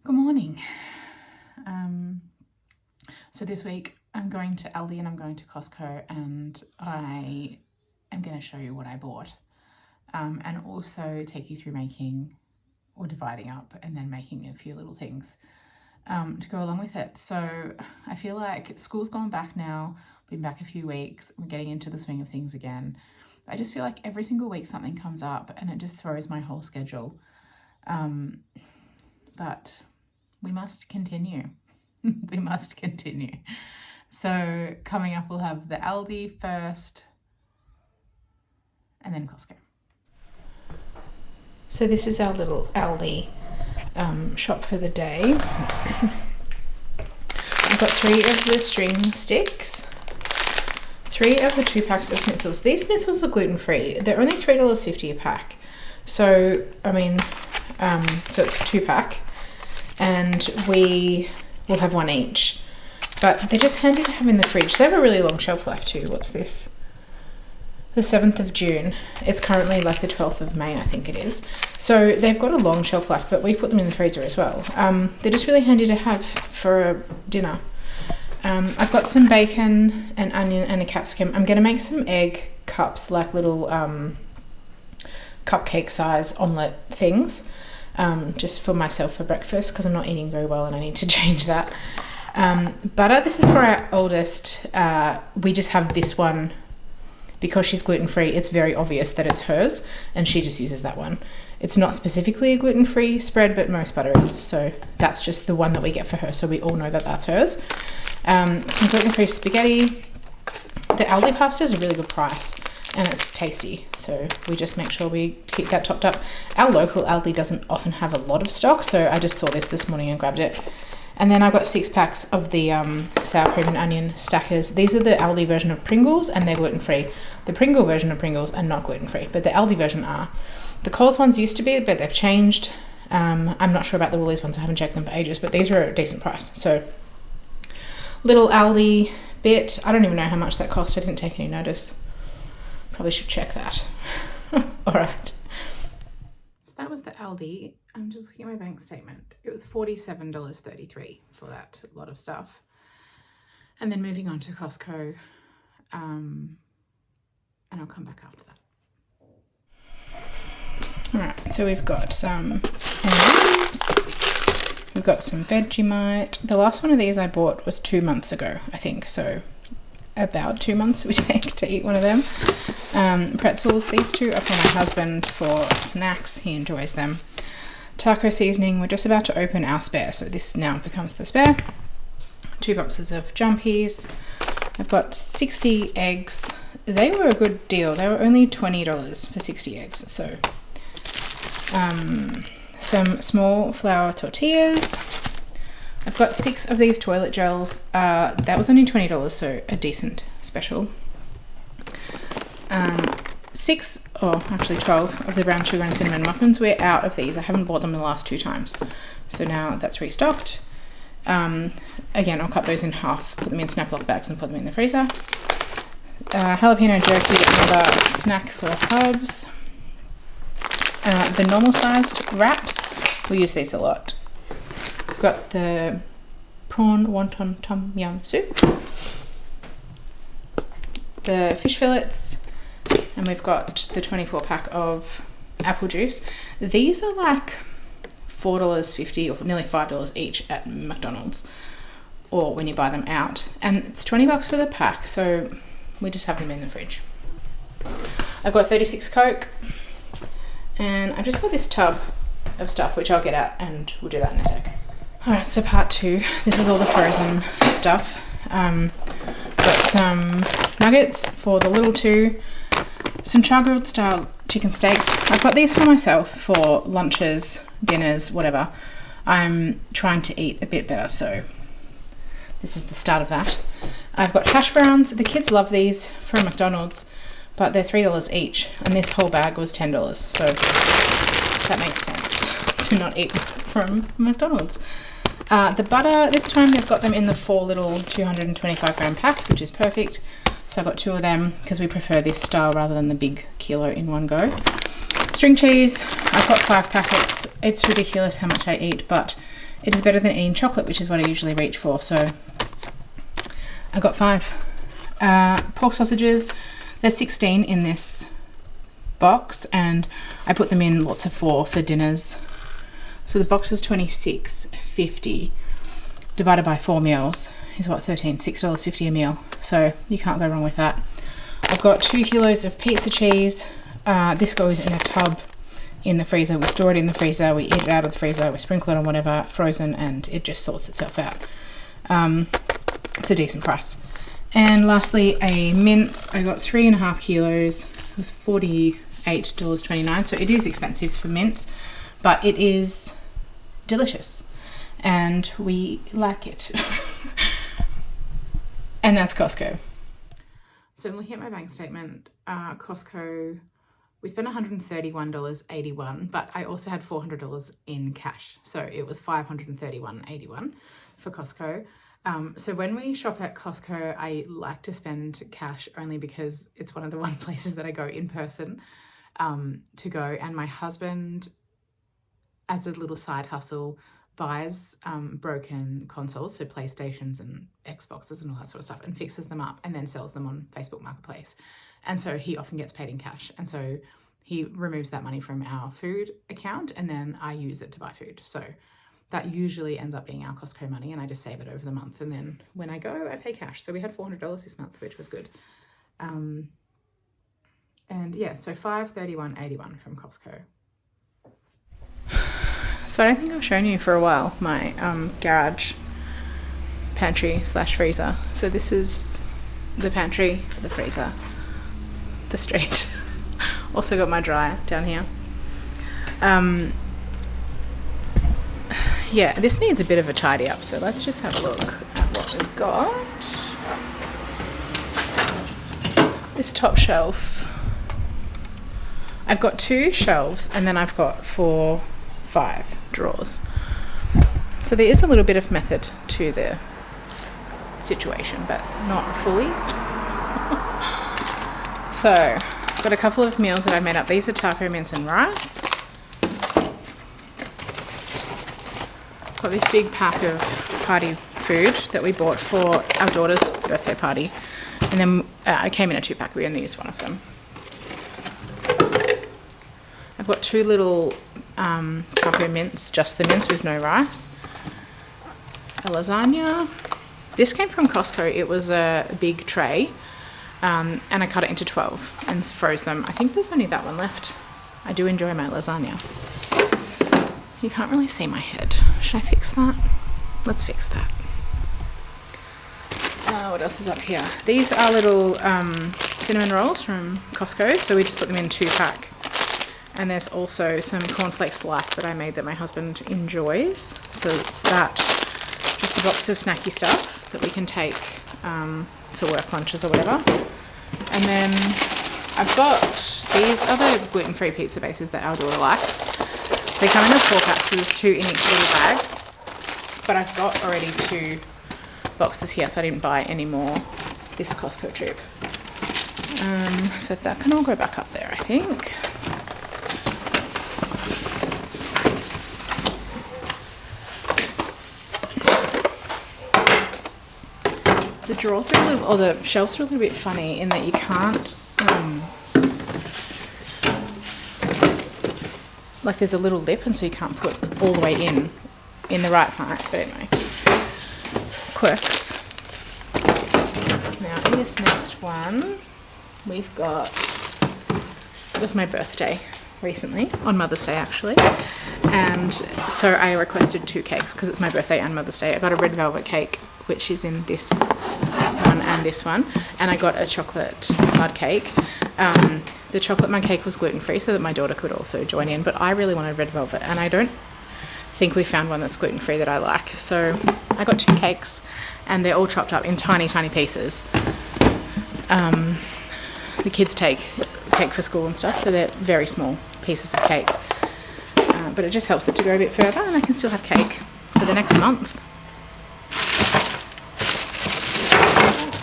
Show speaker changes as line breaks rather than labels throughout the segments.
Good morning. So this week I'm going to Aldi and I'm going to Costco, and I am going to show you what I bought, and also take you through making or dividing up and then making a few little things to go along with it. So I feel like school's gone back now, been back a few weeks, I'm getting into the swing of things again. I just feel like every single week something comes up and it just throws my whole schedule. But we must continue. We must continue. So coming up, we'll have the Aldi first and then Costco. So this is our little Aldi shop for the day. I've got 3 of the string sticks, 3 of the 2 packs of schnitzels. These schnitzels are gluten-free. They're only $3.50 a pack. So, so it's 2 pack, and we will have 1 each. But they're just handy to have in the fridge. They have a really long shelf life too. What's this? The 7th of June. It's currently like the 12th of May, I think it is. So they've got a long shelf life, but we put them in the freezer as well. They're just really handy to have for dinner. I've got some bacon, an onion and a capsicum. I'm going to make some egg cups, like little cupcake size omelette things, just for myself for breakfast, because I'm not eating very well and I need to change that. Butter, this is for our oldest. We just have this one because she's gluten-free. It's very obvious that it's hers and she just uses that one. It's not specifically a gluten-free spread, but most butter is, so that's just the one that we get for her, so we all know that that's hers. Some gluten-free spaghetti. The Aldi pasta is a really good price and it's tasty, so we just make sure we keep that topped up. Our local Aldi doesn't often have a lot of stock, so I just saw this morning and grabbed it. And then I've got 6 packs of the sour cream and onion stackers. These are the Aldi version of Pringles, and they're gluten-free. The Pringle version of Pringles are not gluten-free, but the Aldi version are. The Coles ones used to be, but they've changed. I'm not sure about the Woolies ones. I haven't checked them for ages, but these are a decent price. So, little Aldi bit. I don't even know how much that cost. I didn't take any notice. Probably should check that. All right. So that was the Aldi. I'm just looking at my bank statement. It was $47.33 for that lot of stuff. And then moving on to Costco, and I'll come back after that. All right, so we've got some M&Ms. We've got some Vegemite. The last one of these I bought was 2 months ago, I think. So about 2 months we take to eat one of them. Pretzels, these 2 are for my husband for snacks. He enjoys them. Taco seasoning, we're just about to open our spare, so this now becomes the spare. 2 boxes of jumpies. I've got 60 eggs. They were a good deal. They were only $20 for 60 eggs. So some small flour tortillas. I've got 6 of these toilet gels. That was only $20, so a decent special. 12 of the brown sugar and cinnamon muffins. We're out of these. I haven't bought them the last 2 times. So now that's restocked. Again, I'll cut those in half, put them in Snap-Lock bags and put them in the freezer. Jalapeno jerky, another snack for hubs. The normal sized wraps, we use these a lot. We've got the prawn wonton tom yum soup, the fish fillets, and we've got the 24 pack of apple juice. These are like $4.50 or nearly $5 each at McDonald's, or when you buy them out, and it's $20 for the pack, so we just have them in the fridge. I've got 36 Coke, and I've just got this tub of stuff which I'll get out and we'll do that in a sec. Alright, so part 2. This is all the frozen stuff. Got some nuggets for the little 2, some char-grilled style chicken steaks. I've got these for myself for lunches, dinners, whatever. I'm trying to eat a bit better, so this is the start of that. I've got hash browns. The kids love these from McDonald's, but they're $3 each, and this whole bag was $10, so that makes sense to not eat from McDonald's. The butter, this time they've got them in the 4 little 225 gram packs, which is perfect. So I got 2 of them because we prefer this style rather than the big kilo in one go. String cheese, I've got 5 packets. It's ridiculous how much I eat, but it is better than eating chocolate, which is what I usually reach for. So I got 5. Pork sausages, there's 16 in this box, and I put them in lots of 4 for dinners. So the box was $26.50 divided by 4 meals is what, $6.50 a meal. So you can't go wrong with that. I've got 2 kilos of pizza cheese. This goes in a tub in the freezer. We store it in the freezer, we eat it out of the freezer, we sprinkle it on whatever, frozen, and it just sorts itself out. It's a decent price. And lastly, a mince. I got 3.5 kilos. It was $48.29, so it is expensive for mince, but it is delicious and we like it. And that's Costco. So I'm looking at my bank statement. Costco, we spent $131.81, but I also had $400 in cash, so it was $531.81 for Costco. So when we shop at Costco, I like to spend cash only because it's one of the one places that I go in person to go. And my husband, as a little side hustle, buys broken consoles, so PlayStations and Xboxes and all that sort of stuff, and fixes them up and then sells them on Facebook Marketplace. And so he often gets paid in cash. And so he removes that money from our food account and then I use it to buy food. So that usually ends up being our Costco money, and I just save it over the month. And then when I go, I pay cash. So we had $400 this month, which was good. And yeah, so $531.81 from Costco. So I don't think I've shown you for a while my garage pantry / freezer. So this is the pantry, the freezer, the street. Also got my dryer down here. Yeah, this needs a bit of a tidy up, so let's just have a look at what we've got. This top shelf, I've got 2 shelves and then I've got 5 drawers. So there is a little bit of method to the situation, but not fully. So I've got a couple of meals that I've made up. These are taco mince and rice. Got this big pack of party food that we bought for our daughter's birthday party, and then I came in a 2-pack. We only used one of them. I've got 2 little taco mince, just the mince with no rice. A lasagna. This came from Costco. It was a big tray, and I cut it into 12 and froze them. I think there's only that one left. I do enjoy my lasagna. You can't really see my head. Should I fix that? Let's fix that. What else is up here? These are little cinnamon rolls from Costco. So we just put them in 2-pack. And there's also some cornflake slice that I made that my husband enjoys. So it's that, just a box of snacky stuff that we can take for work lunches or whatever. And then I've got, these are the gluten-free pizza bases that our daughter likes. They come in a 4-pack, so there's 2 in each little bag. But I've got already 2 boxes here, so I didn't buy any more this Costco trip. So that can all go back up there, I think. The drawers are a little, or the shelves are a little bit funny in that you can't, like there's a little lip, and so you can't put all the way in the right height. But anyway, quirks. Now in this next one, we've got, it was my birthday recently, on Mother's Day actually, and so I requested 2 cakes because it's my birthday and Mother's Day. I got a red velvet cake, which is in this one and this one, and I got a chocolate mud cake. The chocolate mud cake was gluten-free so that my daughter could also join in, but I really wanted red velvet, and I don't think we found one that's gluten-free that I like. So I got 2 cakes, and they're all chopped up in tiny, tiny pieces. The kids take cake for school and stuff, so they're very small pieces of cake. But it just helps it to go a bit further, and I can still have cake for the next month.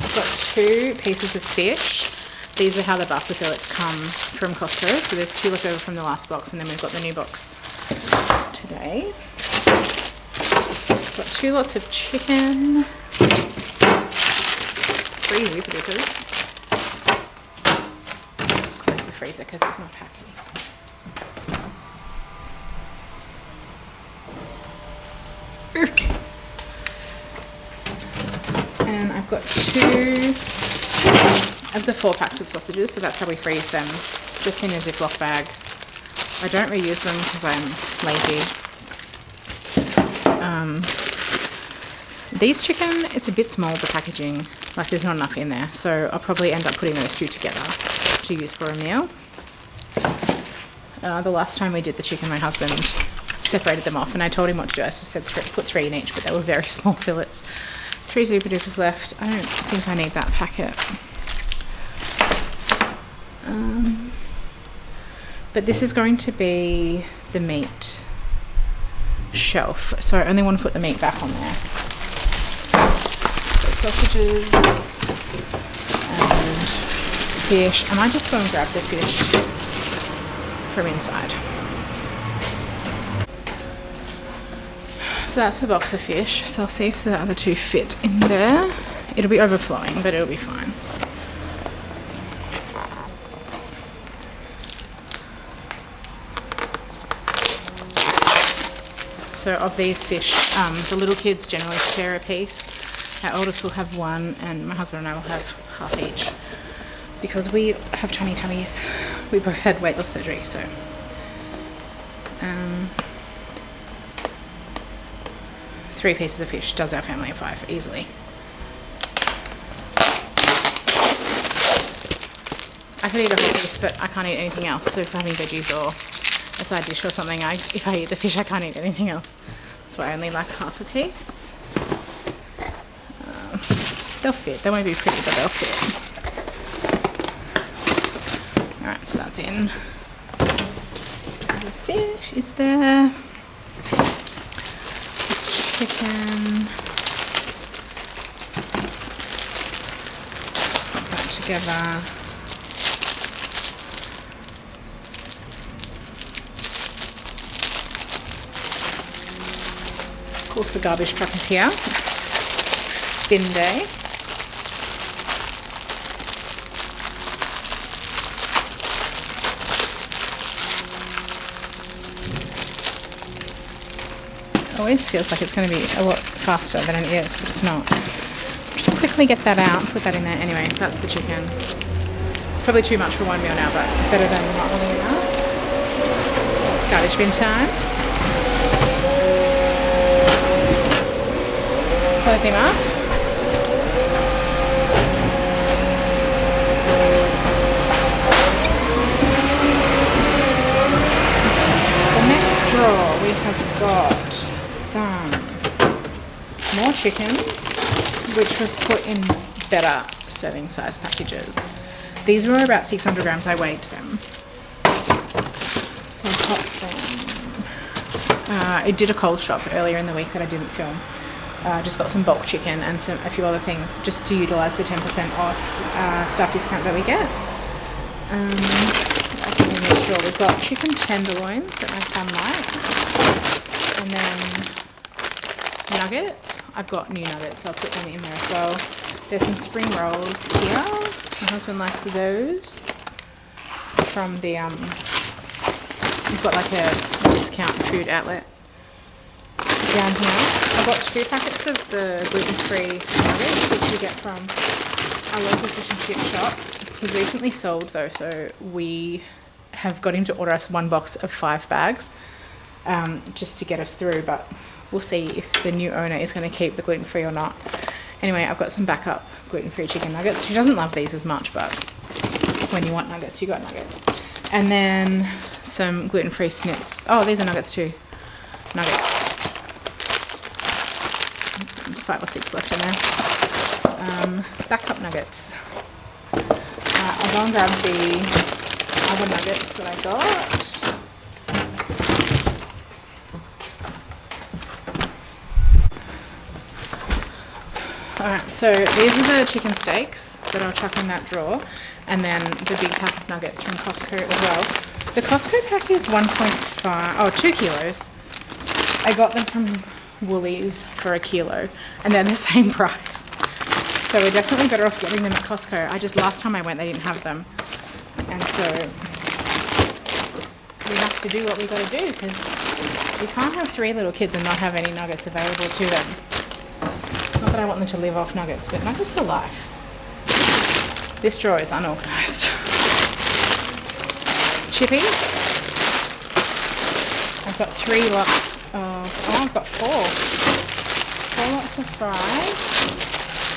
I've got 2 pieces of fish. These are how the pasta fillets come from Costco. So there's 2 left over from the last box, and then we've got the new box today. got 2 lots of chicken, 3 Zooper Doopers. Just close the freezer because it's not packing. And I've got 2 of the 4 packs of sausages, so that's how we freeze them, just in a Ziploc bag. I don't reuse them because I'm lazy. These chicken, it's a bit small, the packaging, like there's not enough in there, so I'll probably end up putting those 2 together to use for a meal. The last time we did the chicken, my husband separated them off and I told him what to do. I just said put 3 in each, but they were very small fillets. 3 Zooper Doopers left. I don't think I need that packet. But this is going to be the meat shelf, so I only want to put the meat back on there. So sausages and fish. I might just go and grab the fish from inside. So that's the box of fish. So I'll see if the other 2 fit in there. It'll be overflowing, but it'll be fine. So of these fish, the little kids generally share a piece. Our oldest will have 1 and my husband and I will have half each. Because we have tiny tummies. We both had weight loss surgery, so. 3 pieces of fish does our family of 5 easily. I could eat a whole piece, but I can't eat anything else. So if I'm having veggies or a side dish or something, if I eat the fish, I can't eat anything else. That's why I only like half a piece. They'll fit. They won't be pretty, but they'll fit. Alright, so that's in. So the fish is there. This chicken. Put that together. Of course, the garbage truck is here. Bin day. It always feels like it's going to be a lot faster than it is, but it's not. Just quickly get that out, put that in there. Anyway, that's the chicken. It's probably too much for one meal now, but better than not really enough. Garbage bin time. Close him up. The next drawer we have got some more chicken, which was put in better serving size packages. These were about 600 grams. I weighed them. So I'll pop them. I did a cold shop earlier in the week that I didn't film. Just got some bulk chicken and a few other things just to utilise the 10% off staff discount that we get. That's in this drawer. We've got chicken tenderloins that my son likes, and then nuggets. I've got new nuggets, so I'll put them in there as well. There's some spring rolls here. My husband likes those from the we've got like a discount food outlet down here. I've got 2 packets of the gluten-free nuggets, which you get from our local fish and chip shop. He recently sold though, so we have got him to order us 1 box of 5 bags just to get us through, but we'll see if the new owner is going to keep the gluten-free or not. Anyway, I've got some backup gluten-free chicken nuggets. She doesn't love these as much, but when you want nuggets, you got nuggets. And then some gluten-free snits. Oh, these are nuggets too. Nuggets. 5 or 6 left in there. Backup nuggets. I'll go and grab the other nuggets that I got. Alright, so these are the chicken steaks that I'll chuck in that drawer, and then the big pack of nuggets from Costco as well. The Costco pack is 2 kilos. I got them from Woolies for a kilo, and they're the same price. So we're definitely better off getting them at Costco. Last time I went, they didn't have them. And so we have to do what we got to do, because we can't have 3 little kids and not have any nuggets available to them. Not that I want them to live off nuggets, but nuggets are life. This drawer is unorganised. Chippies. I've got 3 lots of, I've got 4 lots of fries.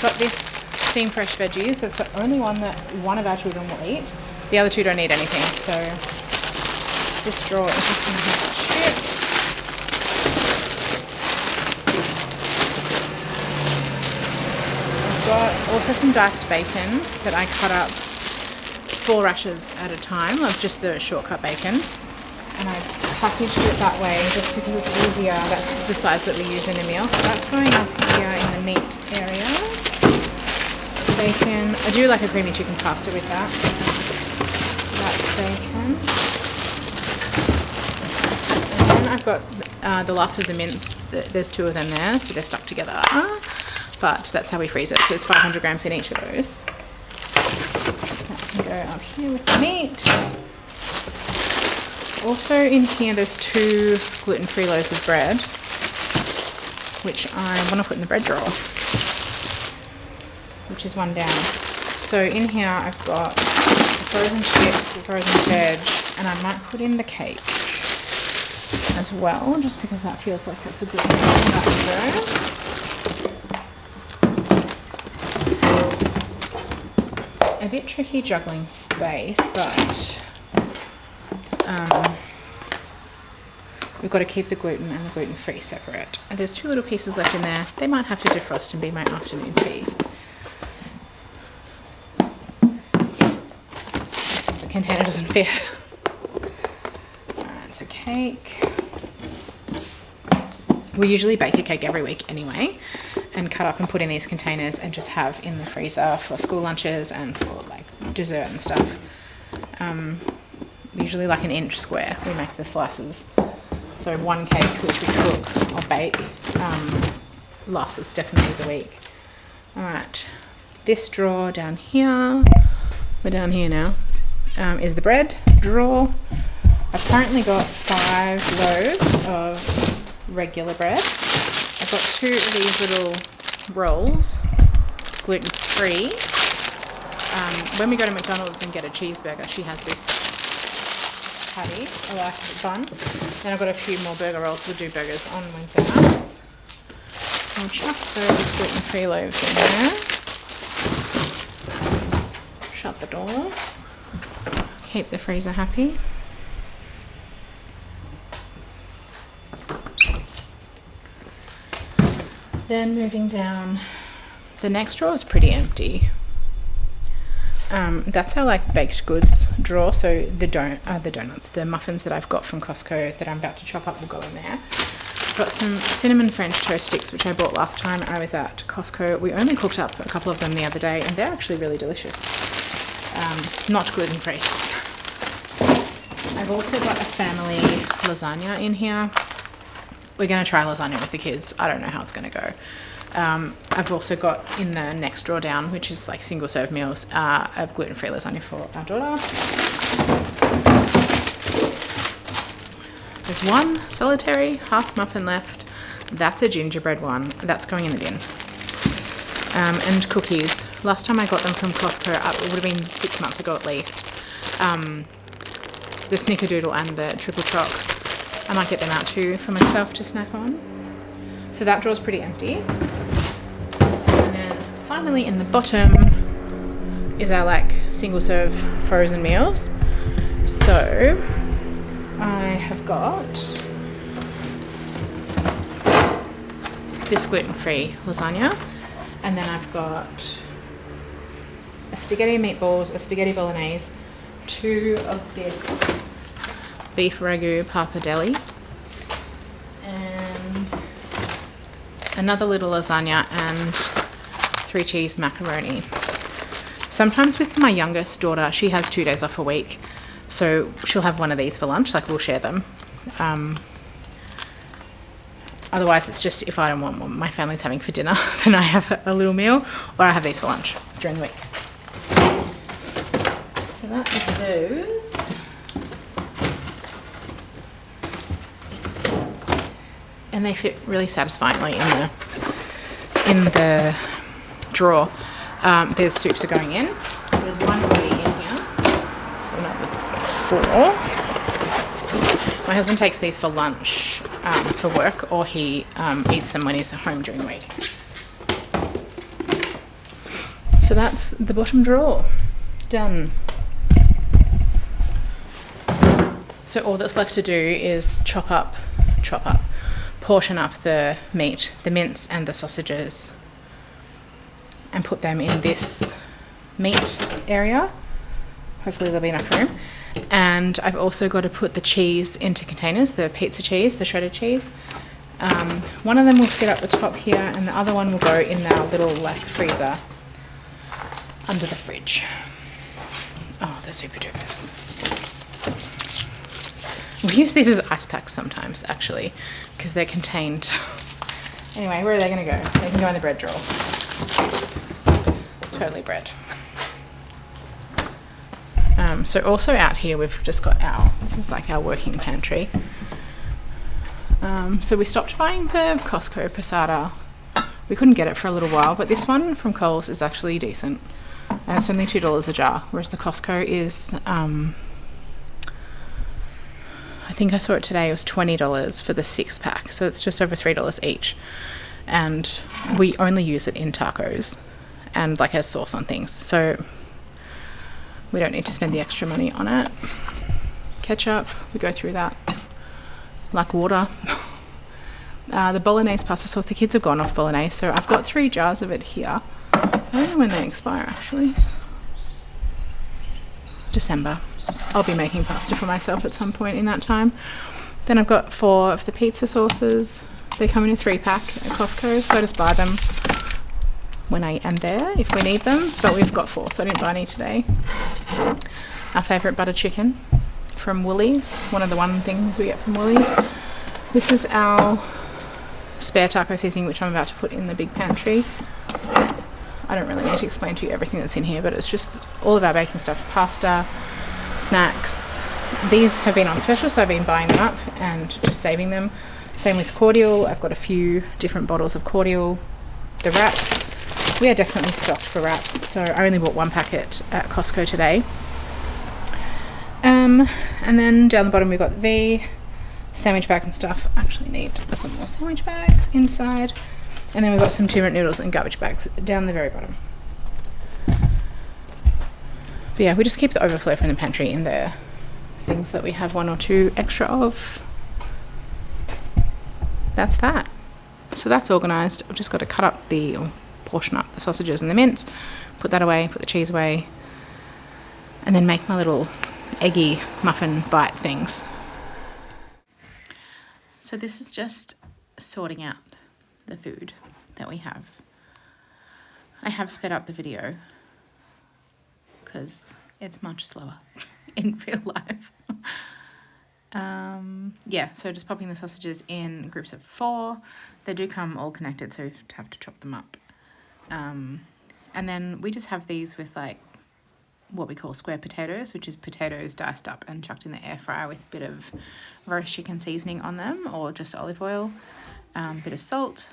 Got this steam fresh veggies. That's the only one that one of our children will eat. The other 2 don't eat anything, so this drawer is just going to have chips. I've got also some diced bacon that I cut up 4 rashers at a time of just the shortcut bacon, and I packaged it that way just because it's easier. That's the size that we use in a meal, so that's going up here in the meat area. Bacon, I do like a creamy chicken pasta with that, so that's bacon. And then I've got the last of the mince. There's 2 of them there, so they're stuck together, but that's how we freeze it, so it's 500 grams in each of those. Go up here with the meat. Also in here there's 2 gluten-free loaves of bread, which I want to put in the bread drawer, which is one down. So in here I've got the frozen chips, the frozen veg, and I might put in the cake as well, just because that feels like it's a good spot for that to go. A bit tricky juggling space, but we've got to keep the gluten and the gluten-free separate. And there's 2 little pieces left in there. They might have to defrost and be my afternoon tea, because the container doesn't fit. It's a cake. We usually bake a cake every week anyway, and cut up and put in these containers and just have in the freezer for school lunches and for like dessert and stuff. Usually like an inch square we make the slices, so 1 cake which we cook or bake lasts us definitely the week. Alright, this drawer down here, we're down here now, is the bread drawer. I've currently got 5 loaves of regular bread. I've got 2 of these little rolls, gluten-free. When we go to McDonald's and get a cheeseburger, she has this patty, bun. Then I've got a few more burger rolls. We'll do burgers on Wednesday nights. So I'll chuck those gluten-free loaves in there. Shut the door. Keep the freezer happy. Then moving down, the next drawer is pretty empty. That's our like baked goods drawer. So the donuts, the muffins that I've got from Costco that I'm about to chop up will go in there. Got some cinnamon French toast sticks, which I bought last time I was at Costco. We only cooked up a couple of them the other day, and they're actually really delicious. Not gluten-free. I've also got a family lasagna in here. We're going to try lasagna with the kids. I don't know how it's going to go. I've also got in the next drawer down, which is like single serve meals, of gluten-free lasagna for our daughter. There's 1 solitary half muffin left. That's a gingerbread one. That's going in the bin. And cookies. Last time I got them from Costco, it would have been 6 months ago at least. The snickerdoodle and the triple choc. I might get them out too for myself to snack on. So that drawer's pretty empty. And then finally in the bottom is our like single serve frozen meals. So I have got this gluten-free lasagna, and then I've got a spaghetti meatballs, a spaghetti bolognese, 2 of this beef ragu pappardelle, and another little lasagna, and 3 cheese macaroni. Sometimes with my youngest daughter, she has 2 days off a week, so she'll have one of these for lunch, like we'll share them. Otherwise, it's just if I don't want what my family's having for dinner, then I have a little meal, or I have these for lunch during the week. So that is those. And they fit really satisfyingly in the drawer. There's soups are going in. There's one already in here, so I'm up with 4. My husband takes these for lunch for work, or he eats them when he's home during the week. So that's the bottom drawer done. So all that's left to do is chop up, portion up the meat, the mince and the sausages, and put them in this meat area. Hopefully there'll be enough room. And I've also got to put the cheese into containers, the pizza cheese, the shredded cheese. One of them will fit up the top here, and the other one will go in our little freezer under the fridge. Oh, they're super dupers. We use these as ice packs sometimes, actually, because they're contained. Anyway, where are they going to go? They can go in the bread drawer. Totally bread. So also out here we've just got this is like our working pantry. So we stopped buying the Costco passata. We couldn't get it for a little while, but this one from Coles is actually decent. And it's only $2 a jar, whereas the Costco is, I think I saw it today, it was $20 for the 6-pack. So it's just over $3 each. And we only use it in tacos and like as sauce on things. So we don't need to spend the extra money on it. Ketchup, we go through that like water. The bolognese pasta sauce, the kids have gone off bolognese, so I've got 3 jars of it here. I don't know when they expire actually. December. I'll be making pasta for myself at some point in that time. Then I've got 4 of the pizza sauces. They come in a 3-pack at Costco, so I just buy them when I am there if we need them, but we've got 4, so I didn't buy any today. Our favourite butter chicken from Woolies, one of the things we get from Woolies. This is our spare taco seasoning, which I'm about to put in the big pantry. I don't really need to explain to you everything that's in here, but it's just all of our baking stuff, pasta, snacks. These have been on special, so I've been buying them up and just saving them. Same with cordial. I've got a few different bottles of cordial. The wraps, we are definitely stocked for wraps, so I only bought 1 packet at Costco today. And then down the bottom we've got the V, sandwich bags and stuff. I actually need some more sandwich bags inside. And then we've got some turmeric noodles and garbage bags down the very bottom. But yeah, we just keep the overflow from the pantry in there. Things that we have 1 or 2 extra of. That's that. So that's organised. I've just got to cut up or portion up the sausages and the mince, put that away, put the cheese away, and then make my little eggy muffin bite things. So this is just sorting out the food that we have. I have sped up the video because it's much slower in real life. Yeah, so just popping the sausages in groups of 4. They do come all connected, so you have to chop them up. And then we just have these with like what we call square potatoes, which is potatoes diced up and chucked in the air fryer with a bit of roast chicken seasoning on them, or just olive oil, bit of salt.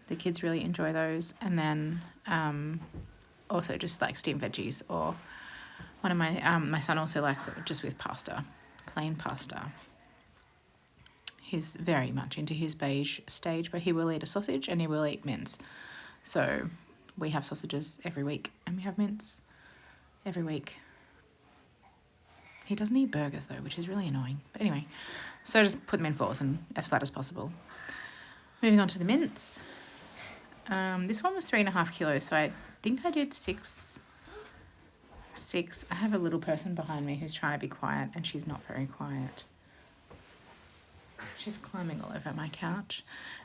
The kids really enjoy those. And then also just like steamed veggies, or one of my son also likes it just with pasta, plain pasta. He's very much into his beige stage, but he will eat a sausage and he will eat mince. So we have sausages every week and we have mince every week. He doesn't eat burgers though, which is really annoying. But anyway, so just put them in 4s and as flat as possible. Moving on to the mince. This one was 3.5 kilos, so I think I did 6. I have a little person behind me who's trying to be quiet, and she's not very quiet. She's climbing all over my couch.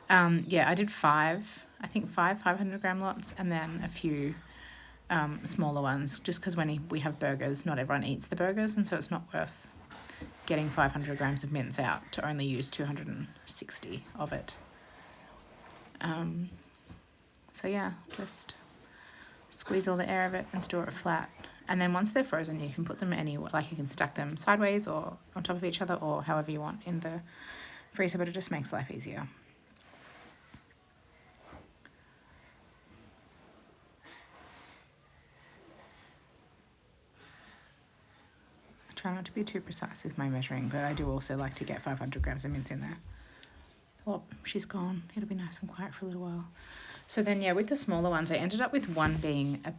Yeah, I did 5. I think 5 500-gram lots, and then a few smaller ones, just because when we have burgers, not everyone eats the burgers, and so it's not worth getting 500 grams of mince out to only use 260 of it.
So yeah, just squeeze all the air of it and store it flat. And then once they're frozen, you can put them anywhere, like you can stack them sideways or on top of each other or however you want in the freezer, but it just makes life easier. I try not to be too precise with my measuring, but I do also like to get 500 grams of mince in there. Oh, she's gone. It'll be nice and quiet for a little while. So then, yeah, with the smaller ones, I ended up with one being a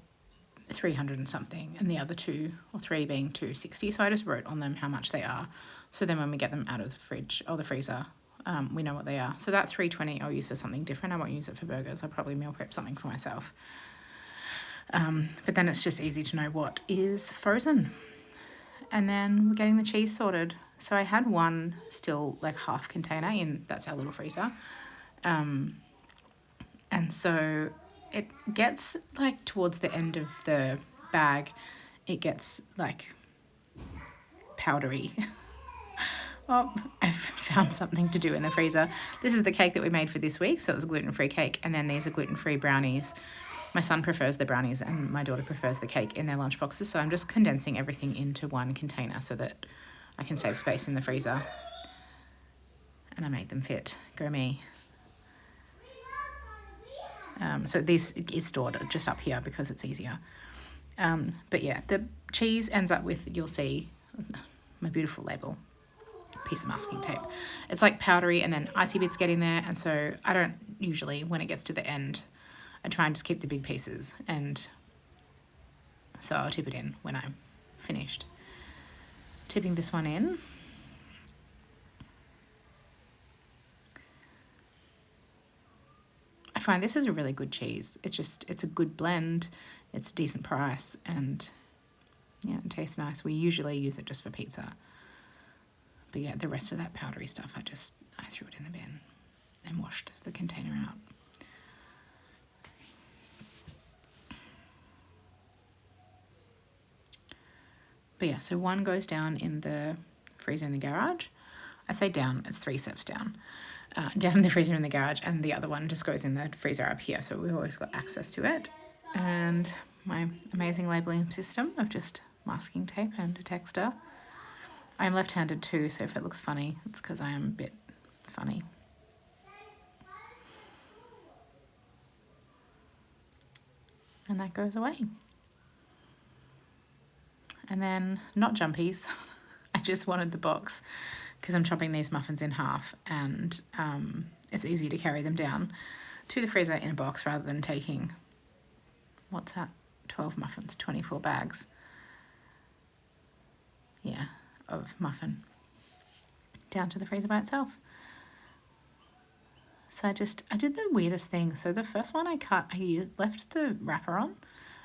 300 and something and the other 2 or 3 being 260. So I just wrote on them how much they are. So then when we get them out of the fridge or the freezer, we know what they are. So that 320 I'll use for something different. I won't use it for burgers. I'll probably meal prep something for myself. But then it's just easy to know what is frozen. And then we're getting the cheese sorted. So I had one still like half container in, that's our little freezer. And so it gets like towards the end of the bag, it gets like powdery. Oh, I've found something to do in the freezer. This is the cake that we made for this week. So it was a gluten-free cake. And then these are gluten-free brownies. My son prefers the brownies and my daughter prefers the cake in their lunch boxes. So I'm just condensing everything into one container so that I can save space in the freezer. And I made them fit. Go me. So this is stored just up here because it's easier. But yeah, the cheese ends up with, you'll see, my beautiful label, piece of masking tape. It's like powdery and then icy bits get in there. And so I don't usually, when it gets to the end, I try and just keep the big pieces. And so I'll tip it in when I'm finished. Tipping this one in. I find this is a really good cheese. It's a good blend. It's a decent price and yeah, it tastes nice. We usually use it just for pizza. But yeah, the rest of that powdery stuff, I threw it in the bin and washed the container out. But yeah, so one goes down in the freezer in the garage. I say down, it's 3 steps down. Down in the freezer in the garage, and the other one just goes in the freezer up here, so we've always got access to it. And my amazing labelling system of just masking tape and a texter. I'm left-handed too, so if it looks funny, it's because I am a bit funny. And that goes away. And then, not jumpies, I just wanted the box because I'm chopping these muffins in half and it's easy to carry them down to the freezer in a box rather than taking, what's that, 12 muffins, 24 bags, yeah, of muffin down to the freezer by itself. So I did the weirdest thing. So the first one I cut, I left the wrapper on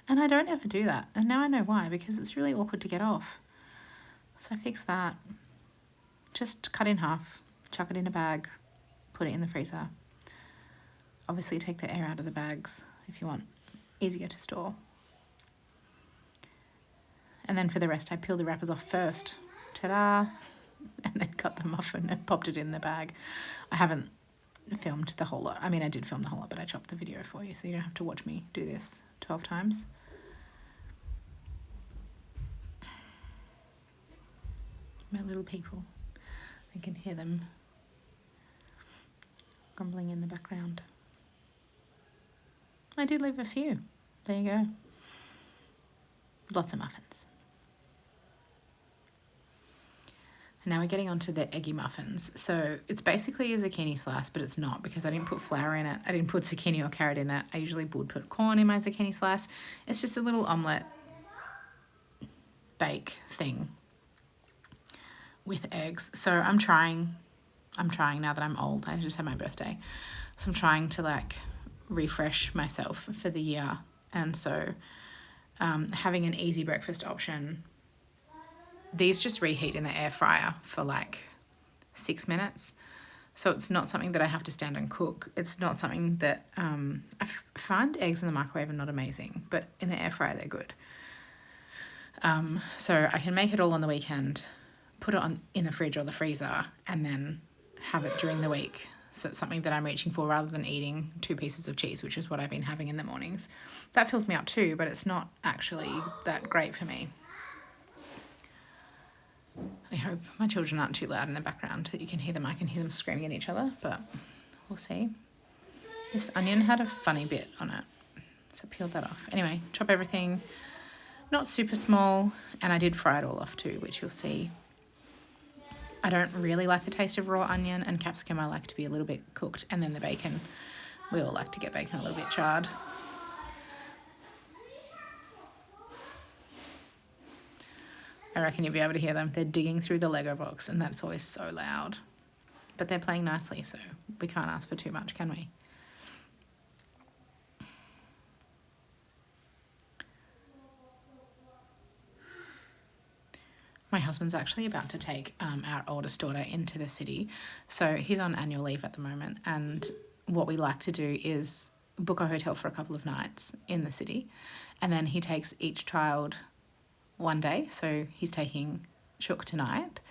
and I don't ever do that. And now I know why, because it's really awkward to get off. So I fixed that. Just cut in half, chuck it in a bag, put it in the freezer. Obviously take the air out of the bags if you want easier to store. And then for the rest, I peeled the wrappers off first. Ta-da! And then cut the muffin and popped it in the bag. I haven't filmed the whole lot. I mean, I did film the whole lot, but I chopped the video for you, so you don't have to watch me do this 12 times. My little people. I can hear them grumbling in the background. I did leave a few. There you go. Lots of muffins. And now we're getting on to the eggy muffins. So it's basically a zucchini slice, but it's not because I didn't put flour in it. I didn't put zucchini or carrot in it. I usually would put corn in my zucchini slice. It's just a little omelette bake thing with eggs. So I'm trying now that I'm old. I just had my birthday. So I'm trying to like refresh myself for the year. And so having an easy breakfast option. These just reheat in the air fryer for like 6 minutes. So it's not something that I have to stand and cook. It's not something that I find eggs in the microwave are not amazing, but in the air fryer they're good. So I can make it all on the weekend, put it in the fridge or the freezer, and then have it during the week So it's something that I'm reaching for rather than eating 2 pieces of cheese, which is what I've been having in the mornings. That fills me up too, but it's not actually that great for me. I hope my children aren't too loud in the background that you can hear them. I can hear them screaming at each other, but we'll see. This onion had a funny bit on it, so I peeled that off. Anyway, chop everything, not super small, and I did fry it all off too, which you'll see. I don't really like the taste of raw onion, and capsicum I like to be a little bit cooked, and then the bacon, we all like to get bacon a little bit charred. I reckon you'll be able to hear them. They're digging through the Lego box, and that's always so loud. But they're playing nicely, so we can't ask for too much, can we? My husband's actually about to take our oldest daughter into the city. So he's on annual leave at the moment. And what we like to do is book a hotel for a couple of nights in the city. And then he takes each child one day. So he's taking Shook tonight.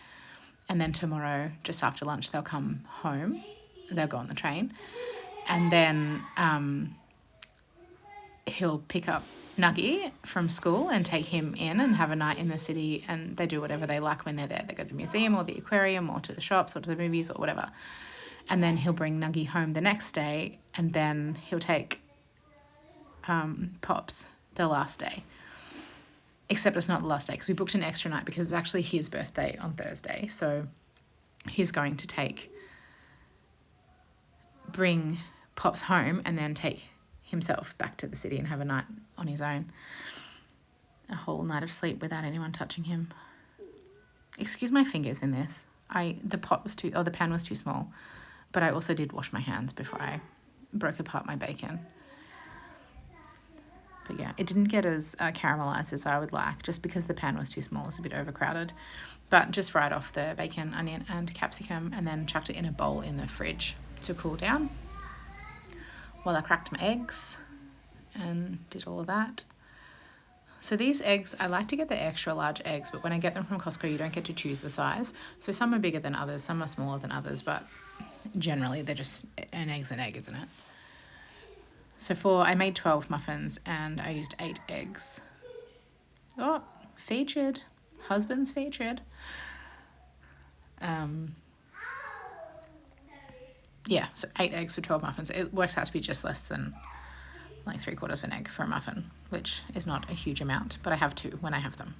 And then tomorrow, just after lunch, they'll come home. They'll go on the train. And then he'll pick up Nuggy from school and take him in and have a night in the city, and they do whatever they like when they're there. They go to the museum or the aquarium or to the shops or to the movies or whatever. And then he'll bring Nuggy home the next day, and then he'll take Pops the last day. Except it's not the last day because we booked an extra night because it's actually his birthday on Thursday. So he's going to bring Pops home and then take himself back to the city and have a night on his own. A whole night of sleep without anyone touching him. Excuse my fingers in this. The pan was too small, but I also did wash my hands before I broke apart my bacon. But yeah, it didn't get as caramelized as I would like, just because the pan was too small. It's a bit overcrowded. But just fried off the bacon, onion and capsicum, and then chucked it in a bowl in the fridge to cool down while I cracked my eggs and did all of that. So these eggs, I like to get the extra large eggs, but when I get them from Costco, you don't get to choose the size. So some are bigger than others, some are smaller than others, but generally they're just, an egg's an egg, isn't it? So I made 12 muffins and I used 8 eggs. Oh, featured. Husband's featured. Yeah, so 8 eggs for 12 muffins. It works out to be just less than like 3/4 of an egg for a muffin, which is not a huge amount, but I have 2 when I have them.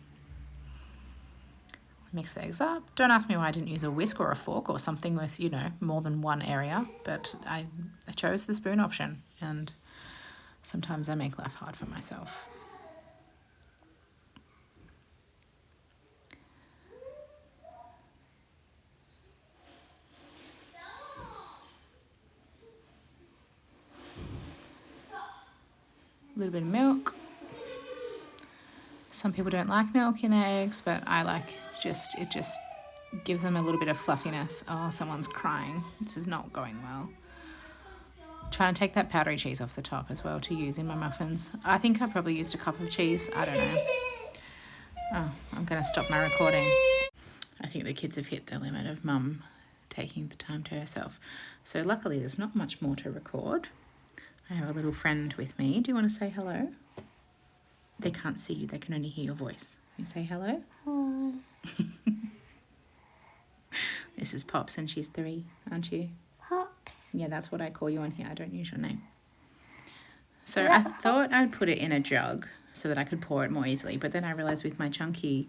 Mix the eggs up. Don't ask me why I didn't use a whisk or a fork or something with, more than one area, but I chose the spoon option, and sometimes I make life hard for myself. A little bit of milk. Some people don't like milk in their eggs, but I like it just gives them a little bit of fluffiness. Oh, someone's crying. This is not going well. Trying to take that powdery cheese off the top as well to use in my muffins. I think I probably used a cup of cheese. I don't know. Oh, I'm going to stop my recording. I think the kids have hit the limit of Mum taking the time to herself. So luckily there's not much more to record. I have a little friend with me. Do you want to say hello? They can't see you. They can only hear your voice. You say hello?
Hello.
This is Pops and she's 3, aren't you?
Pops.
Yeah, that's what I call you on here. I don't use your name. So I thought I'd put it in a jug so that I could pour it more easily. But then I realised with my chunky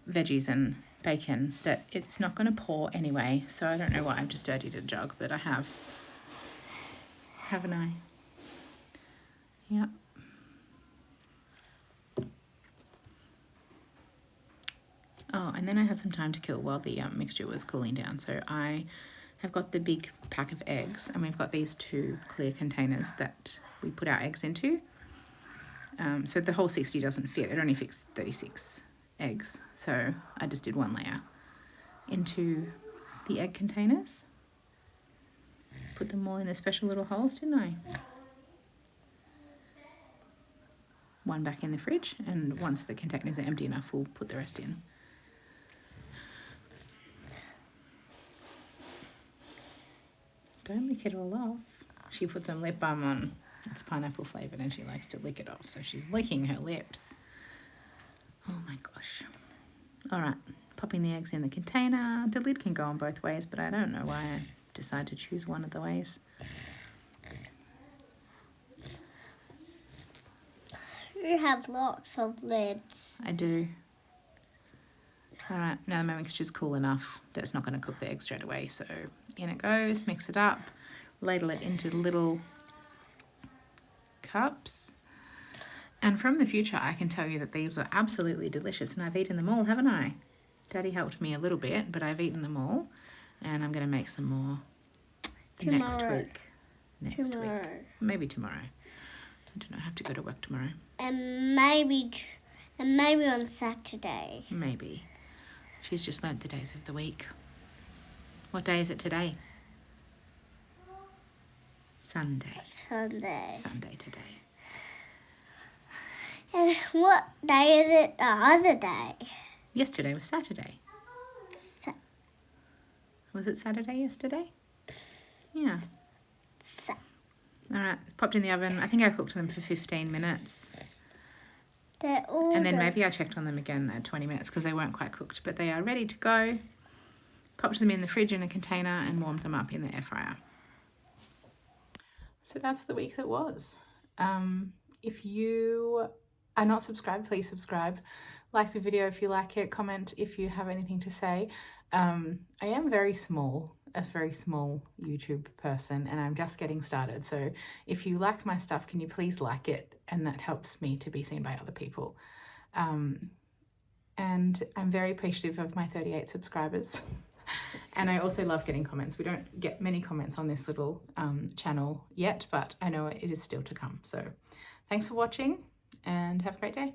veggies and bacon that it's not going to pour anyway. So I don't know why I've just dirtied a jug, but I have. Haven't I? Yep. Oh, and then I had some time to kill while the mixture was cooling down. So I have got the big pack of eggs, and we've got these 2 clear containers that we put our eggs into. So the whole 60 doesn't fit. It only fits 36 eggs. So I just did 1 layer into the egg containers. Put them all in their special little holes, didn't I? 1 back in the fridge, and once the containers are empty enough, we'll put the rest in. Don't lick it all off. She put some lip balm on. It's pineapple flavoured and she likes to lick it off. So she's licking her lips. Oh my gosh. All right. Popping the eggs in the container. The lid can go on both ways, but I don't know why I decided to choose one of the ways.
You have lots of lids.
I do. All right, now my mixture's cool enough that it's not going to cook the egg straight away. So in it goes, mix it up, ladle it into little cups. And from the future, I can tell you that these are absolutely delicious. And I've eaten them all, haven't I? Daddy helped me a little bit, but I've eaten them all. And I'm going to make some more next week. Next week. Maybe tomorrow. I don't know, I have to go to work tomorrow.
And maybe on Saturday.
Maybe. She's just learnt the days of the week. What day is it today? Sunday. Sunday today.
And what day is it the other day?
Yesterday was Saturday. Was it Saturday yesterday? Yeah. All right, popped in the oven. I think I cooked them for 15 minutes. And then maybe I checked on them again at 20 minutes because they weren't quite cooked, but they are ready to go. Popped them in the fridge in a container and warmed them up in the air fryer. So that's the week that was. If you are not subscribed, please subscribe. Like the video if you like it. Comment if you have anything to say. I am a very small YouTube person and I'm just getting started. So if you like my stuff, can you please like it? And that helps me to be seen by other people. And I'm very appreciative of my 38 subscribers. And I also love getting comments. We don't get many comments on this little channel yet, but I know it is still to come. So thanks for watching and have a great day.